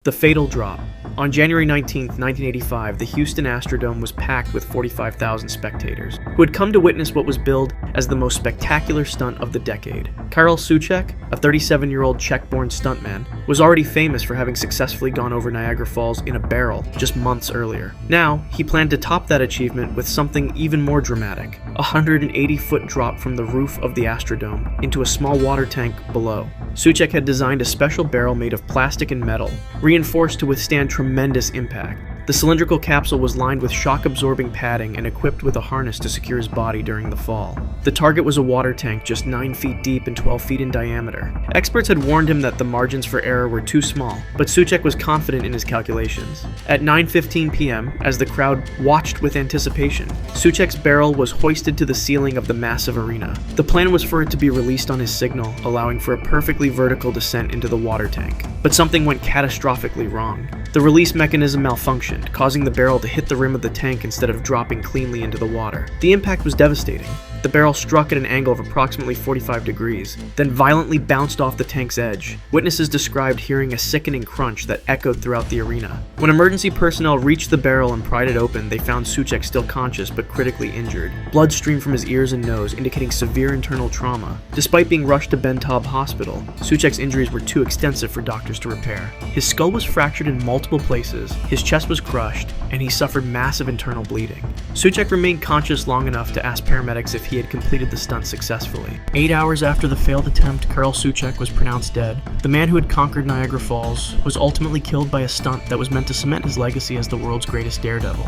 The fatal drop. On January 19, 1985, the Houston Astrodome was packed with 45,000 spectators, who had come to witness what was billed as the most spectacular stunt of the decade. Karel Soucek, a 37-year-old Czech-born stuntman, was already famous for having successfully gone over Niagara Falls in a barrel just months earlier. Now, he planned to top that achievement with something even more dramatic, a 180-foot drop from the roof of the Astrodome into a small water tank below. Soucek had designed a special barrel made of plastic and metal, reinforced to withstand tremendous impact. The cylindrical capsule was lined with shock-absorbing padding and equipped with a harness to secure his body during the fall. The target was a water tank just 9 feet deep and 12 feet in diameter. Experts had warned him that the margins for error were too small, but Soucek was confident in his calculations. At 9:15 p.m., as the crowd watched with anticipation, Soucek's barrel was hoisted to the ceiling of the massive arena. The plan was for it to be released on his signal, allowing for a perfectly vertical descent into the water tank. But something went catastrophically wrong. The release mechanism malfunctioned, causing the barrel to hit the rim of the tank instead of dropping cleanly into the water. The impact was devastating. The barrel struck at an angle of approximately 45 degrees, then violently bounced off the tank's edge. Witnesses described hearing a sickening crunch that echoed throughout the arena. When emergency personnel reached the barrel and pried it open, they found Soucek still conscious but critically injured. Blood streamed from his ears and nose, indicating severe internal trauma. Despite being rushed to Ben Taub Hospital, Soucek's injuries were too extensive for doctors to repair. His skull was fractured in multiple places, his chest was crushed, and he suffered massive internal bleeding. Soucek remained conscious long enough to ask paramedics if he had completed the stunt successfully. 8 hours after the failed attempt, Karel Soucek was pronounced dead. The man who had conquered Niagara Falls was ultimately killed by a stunt that was meant to cement his legacy as the world's greatest daredevil.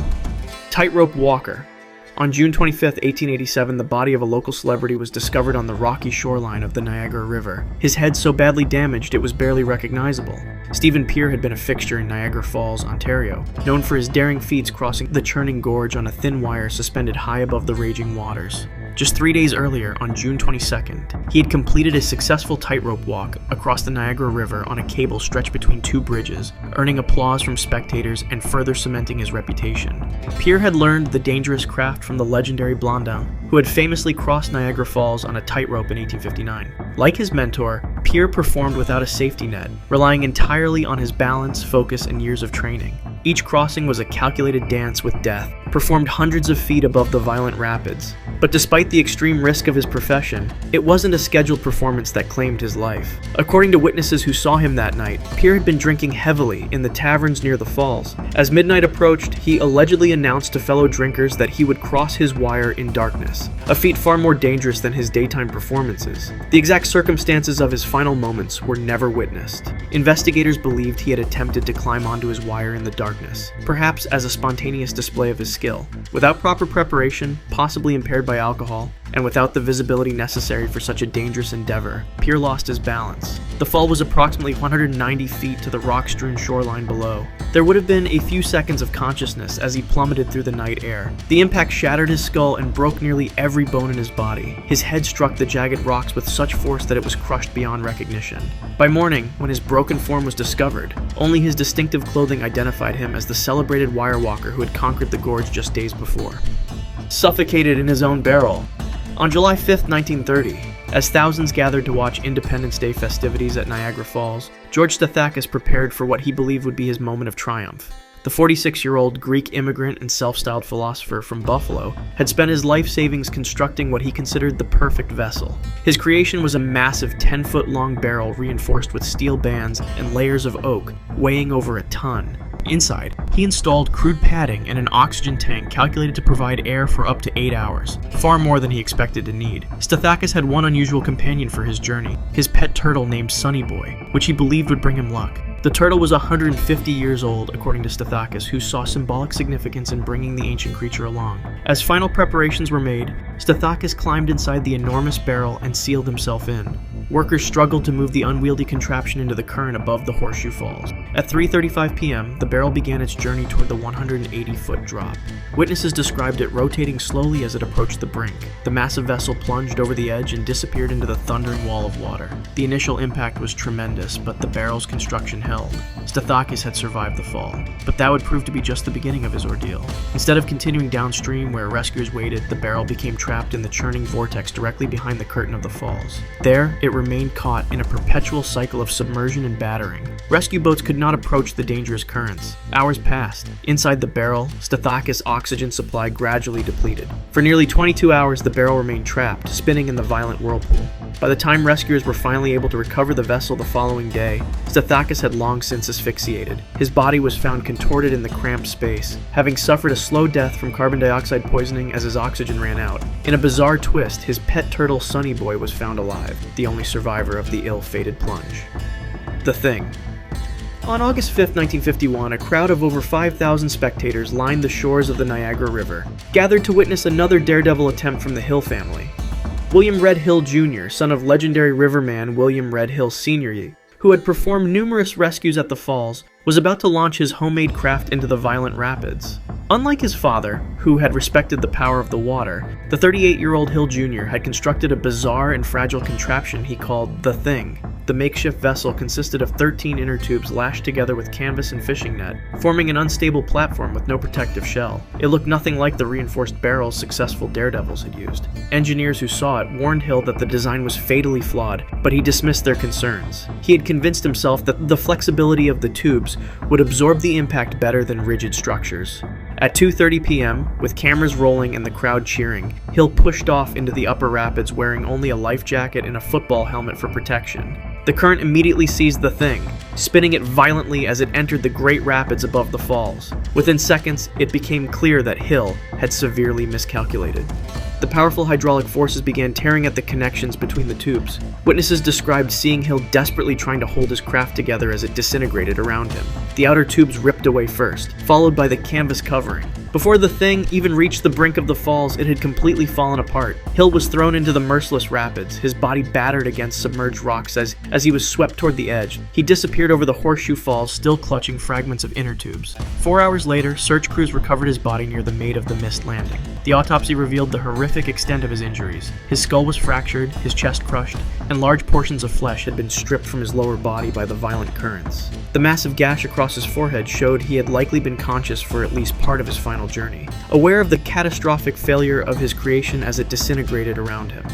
Tightrope walker. On June 25, 1887, the body of a local celebrity was discovered on the rocky shoreline of the Niagara River. His head so badly damaged it was barely recognizable. Stephen Pear had been a fixture in Niagara Falls, Ontario, known for his daring feats crossing the churning gorge on a thin wire suspended high above the raging waters. Just 3 days earlier, on June 22nd, he had completed a successful tightrope walk across the Niagara River on a cable stretched between two bridges, earning applause from spectators and further cementing his reputation. Pear had learned the dangerous craft from the legendary Blondin, who had famously crossed Niagara Falls on a tightrope in 1859. Like his mentor, Pear performed without a safety net, relying entirely on his balance, focus, and years of training. Each crossing was a calculated dance with death, performed hundreds of feet above the violent rapids. But despite the extreme risk of his profession, it wasn't a scheduled performance that claimed his life. According to witnesses who saw him that night, Pear had been drinking heavily in the taverns near the falls. As midnight approached, he allegedly announced to fellow drinkers that he would cross his wire in darkness, a feat far more dangerous than his daytime performances. The exact circumstances of his final moments were never witnessed. Investigators believed he had attempted to climb onto his wire in the darkness, perhaps as a spontaneous display of his skill. Without proper preparation, possibly impaired by alcohol, and without the visibility necessary for such a dangerous endeavor, Pear lost his balance. The fall was approximately 190 feet to the rock-strewn shoreline below. There would have been a few seconds of consciousness as he plummeted through the night air. The impact shattered his skull and broke nearly every bone in his body. His head struck the jagged rocks with such force that it was crushed beyond recognition. By morning, when his broken form was discovered, only his distinctive clothing identified him as the celebrated wirewalker who had conquered the gorge just days before. Suffocated in his own barrel. On July 5, 1930, as thousands gathered to watch Independence Day festivities at Niagara Falls, George Stathakis prepared for what he believed would be his moment of triumph. The 46-year-old Greek immigrant and self-styled philosopher from Buffalo had spent his life savings constructing what he considered the perfect vessel. His creation was a massive 10-foot-long barrel reinforced with steel bands and layers of oak, weighing over a ton. Inside, he installed crude padding and an oxygen tank calculated to provide air for up to 8 hours, far more than he expected to need. Stathakis had one unusual companion for his journey, his pet turtle named Sunny Boy, which he believed would bring him luck. The turtle was 150 years old, according to Stathakis, who saw symbolic significance in bringing the ancient creature along. As final preparations were made, Stathakis climbed inside the enormous barrel and sealed himself in. Workers struggled to move the unwieldy contraption into the current above the Horseshoe Falls. At 3:35 p.m., the barrel began its journey toward the 180-foot drop. Witnesses described it rotating slowly as it approached the brink. The massive vessel plunged over the edge and disappeared into the thundering wall of water. The initial impact was tremendous, but the barrel's construction held. Stathakis had survived the fall, but that would prove to be just the beginning of his ordeal. Instead of continuing downstream where rescuers waited, the barrel became trapped in the churning vortex directly behind the curtain of the falls. There, it remained caught in a perpetual cycle of submersion and battering. Rescue boats could not approach the dangerous currents. Hours passed. Inside the barrel, Stethakis' oxygen supply gradually depleted. For nearly 22 hours, the barrel remained trapped, spinning in the violent whirlpool. By the time rescuers were finally able to recover the vessel the following day, Stethakis had long since asphyxiated. His body was found contorted in the cramped space, having suffered a slow death from carbon dioxide poisoning as his oxygen ran out. In a bizarre twist, his pet turtle Sonny Boy was found alive, the only survivor of the ill-fated plunge. The Thing. On August 5, 1951, a crowd of over 5,000 spectators lined the shores of the Niagara River, gathered to witness another daredevil attempt from the Hill family. William Red Hill Jr., son of legendary riverman William Red Hill Sr., who had performed numerous rescues at the falls, was about to launch his homemade craft into the violent rapids. Unlike his father, who had respected the power of the water, the 38-year-old Hill Jr. had constructed a bizarre and fragile contraption he called The Thing. The makeshift vessel consisted of 13 inner tubes lashed together with canvas and fishing net, forming an unstable platform with no protective shell. It looked nothing like the reinforced barrels successful daredevils had used. Engineers who saw it warned Hill that the design was fatally flawed, but he dismissed their concerns. He had convinced himself that the flexibility of the tubes would absorb the impact better than rigid structures. At 2:30 p.m., with cameras rolling and the crowd cheering, Hill pushed off into the upper rapids wearing only a life jacket and a football helmet for protection. The current immediately seized the Thing, spinning it violently as it entered the great rapids above the falls. Within seconds, it became clear that Hill had severely miscalculated. The powerful hydraulic forces began tearing at the connections between the tubes. Witnesses described seeing Hill desperately trying to hold his craft together as it disintegrated around him. The outer tubes ripped away first, followed by the canvas covering. Before the Thing even reached the brink of the falls, it had completely fallen apart. Hill was thrown into the merciless rapids, his body battered against submerged rocks as he was swept toward the edge. He disappeared over the Horseshoe Falls, still clutching fragments of inner tubes. 4 hours later, search crews recovered his body near the Maid of the Mist landing. The autopsy revealed the horrific extent of his injuries. His skull was fractured, his chest crushed, and large portions of flesh had been stripped from his lower body by the violent currents. The massive gash across his forehead showed he had likely been conscious for at least part of his final journey, aware of the catastrophic failure of his creation as it disintegrated around him.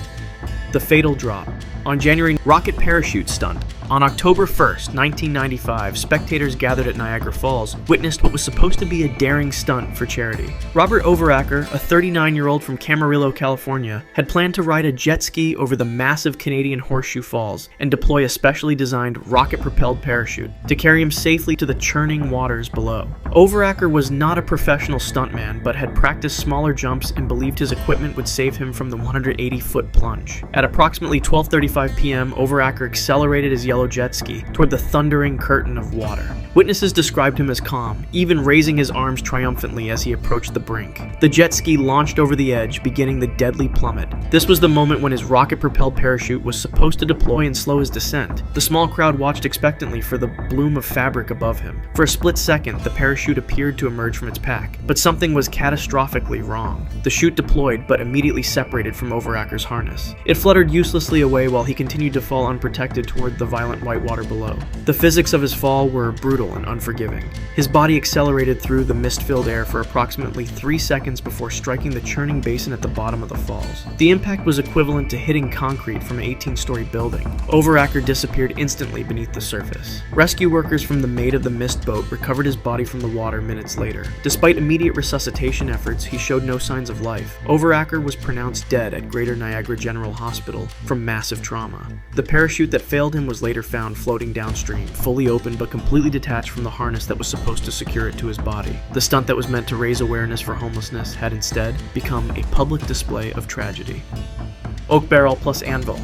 The fatal drop. On January, rocket parachute stunt. On October 1st, 1995, spectators gathered at Niagara Falls witnessed what was supposed to be a daring stunt for charity. Robert Overacker, a 39-year-old from Camarillo, California, had planned to ride a jet ski over the massive Canadian Horseshoe Falls and deploy a specially designed rocket-propelled parachute to carry him safely to the churning waters below. Overacker was not a professional stuntman, but had practiced smaller jumps and believed his equipment would save him from the 180-foot plunge. At approximately 12:35 p.m., Overacker accelerated his yellow jet ski toward the thundering curtain of water. Witnesses described him as calm, even raising his arms triumphantly as he approached the brink. The jet ski launched over the edge, beginning the deadly plummet. This was the moment when his rocket-propelled parachute was supposed to deploy and slow his descent. The small crowd watched expectantly for the bloom of fabric above him. For a split second, the parachute appeared to emerge from its pack, but something was catastrophically wrong. The chute deployed, but immediately separated from Overacker's harness. It fluttered uselessly away while he continued to fall unprotected toward the violent white water below. The physics of his fall were brutal and unforgiving. His body accelerated through the mist-filled air for approximately 3 seconds before striking the churning basin at the bottom of the falls. The impact was equivalent to hitting concrete from an 18-story building. Overacker disappeared instantly beneath the surface. Rescue workers from the Maid of the Mist boat recovered his body from the water minutes later. Despite immediate resuscitation efforts, he showed no signs of life. Overacker was pronounced dead at Greater Niagara General Hospital from massive trauma. The parachute that failed him was later found floating downstream, fully open but completely detached from the harness that was supposed to secure it to his body. The stunt that was meant to raise awareness for homelessness had instead become a public display of tragedy. Oak barrel plus anvil.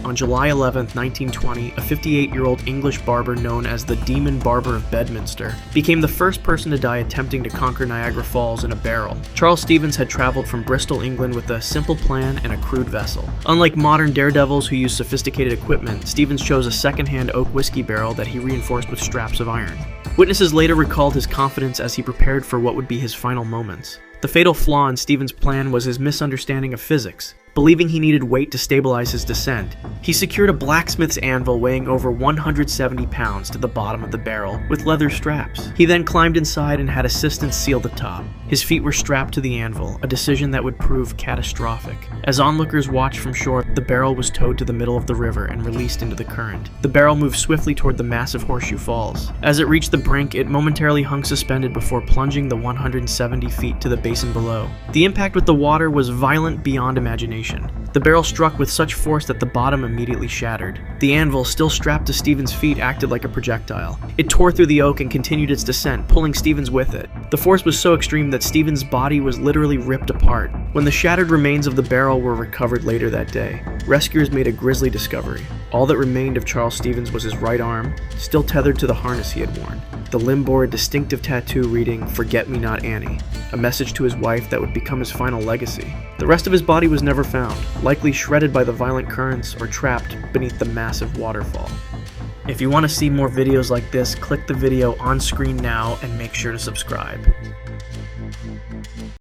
On July 11, 1920, a 58-year-old English barber known as the Demon Barber of Bedminster became the first person to die attempting to conquer Niagara Falls in a barrel. Charles Stevens had traveled from Bristol, England with a simple plan and a crude vessel. Unlike modern daredevils who use sophisticated equipment, Stevens chose a second-hand oak whiskey barrel that he reinforced with straps of iron. Witnesses later recalled his confidence as he prepared for what would be his final moments. The fatal flaw in Stevens' plan was his misunderstanding of physics. believing he needed weight to stabilize his descent. He secured a blacksmith's anvil weighing over 170 pounds to the bottom of the barrel with leather straps. He then climbed inside and had assistants seal the top. His feet were strapped to the anvil, a decision that would prove catastrophic. As onlookers watched from shore, the barrel was towed to the middle of the river and released into the current. The barrel moved swiftly toward the massive Horseshoe Falls. As it reached the brink, it momentarily hung suspended before plunging the 170 feet to the basin below. The impact with the water was violent beyond imagination. The barrel struck with such force that the bottom immediately shattered. The anvil, still strapped to Stephen's feet, acted like a projectile. It tore through the oak and continued its descent, pulling Stevens with it. The force was so extreme that Stevens' body was literally ripped apart. When the shattered remains of the barrel were recovered later that day, rescuers made a grisly discovery. All that remained of Charles Stevens was his right arm, still tethered to the harness he had worn. The limb bore a distinctive tattoo reading, "Forget-me-not Annie," a message to his wife that would become his final legacy. The rest of his body was never found, likely shredded by the violent currents or trapped beneath the massive waterfall. If you want to see more videos like this, click the video on screen now and make sure to subscribe.